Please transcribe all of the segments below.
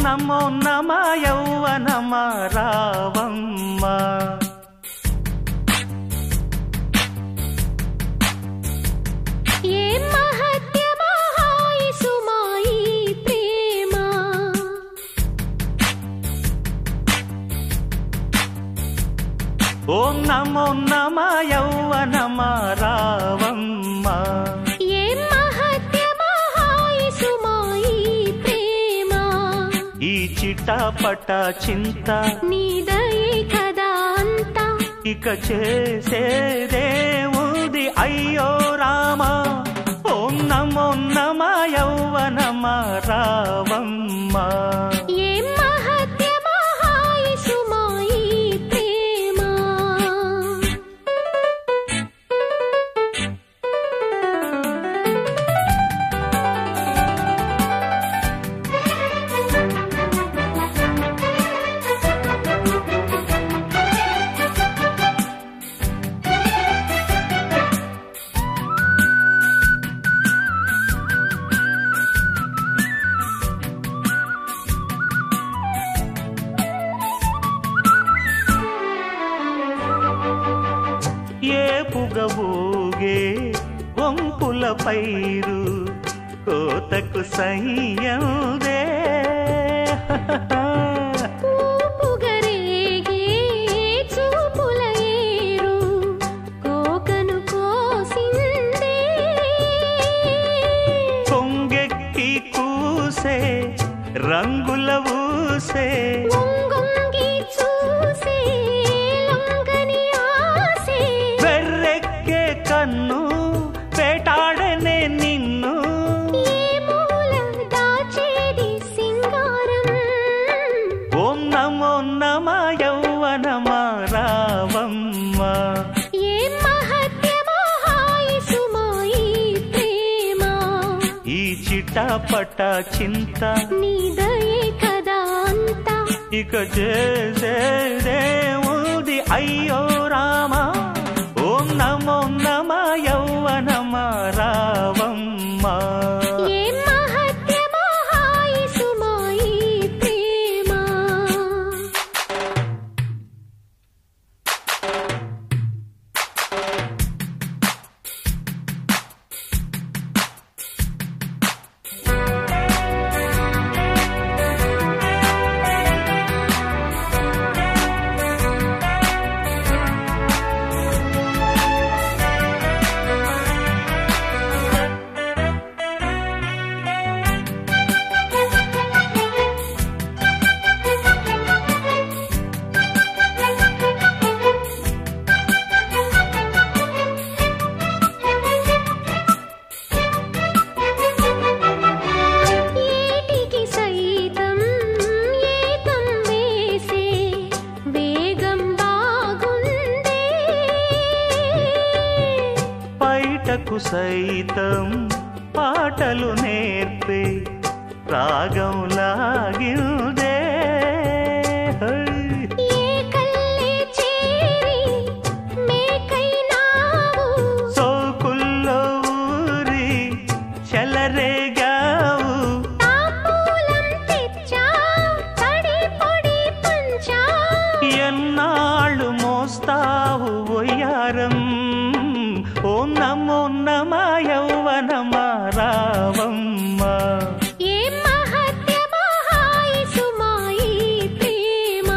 నమో నమ యౌవనమ రావమ్మ. ఏ మహత్యమా హాయి సుమాయి ప్రేమ. ఓం నమో నమ యౌవనమ రావమ్మ. ఏ మహత్యమా హాయి సుమాయి ప్రేమ. ఈ చిటపట చింత నీదయే కదా అంతా. ఇక చేసేదేముంది అయ్యో రామ. ఓం నమో నమ యౌవనమ రావమ్మ. ఏ మహత్యమా హాయి సుమాయి ప్రేమ. ఏ పుగబూగే వంపుల పైరు కోతకు సయ్యందే. పూపుగరేగే చూపుల ఏరు కోకను కోసిందే. కొంగెక్కి కూసే రంగుల ఊసే వంగొంగి చూసే లొంగని ఆసే. వెర్రెక్కే కన్ను వేటాడనే నిన్ను. ఏ మూల దాచేది సింగారం. ఓం నమో నమ యౌవనమ రావమ్మ. ఏ మహత్యమా హాయి సుమాయి ప్రేమ. ఈ చిటపట చింత నీదయే కదా అంతా. ఇక చేసేదేముంది అయ్యో రామ. ఓం నమో నమ యౌవనమ రావమ్మ. ఏ మహత్యమా హాయి సుమాయి ప్రేమ. ఏటికి సైతం ఏకం వేసే వేగం బాగుందే. బయటకు సైతం పాటలు నేర్పే రాగం లాగిందే. ఏ కల్లే చేరి మేకైనావు. సోకుల్లో ఊరి చెలరేగావు. తాంబూలం తెచ్చా తడి పొడి పంచా. ఎన్నాళ్ళు మోస్తావు ఒయ్యారం. ఓం నమో నమ యౌవనమ రావమ్మ. ఏ మహత్యమా హాయి సుమాయి ప్రేమ.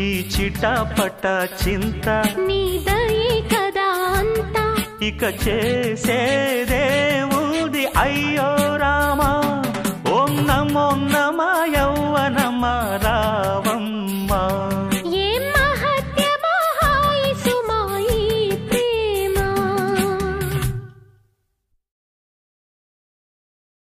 ఈ చిటపట చింత నీదయే కదా అంతా. ఇక చేసేదేముంది అయ్యో రామ. ఓం నమో నమ యౌవనమ రా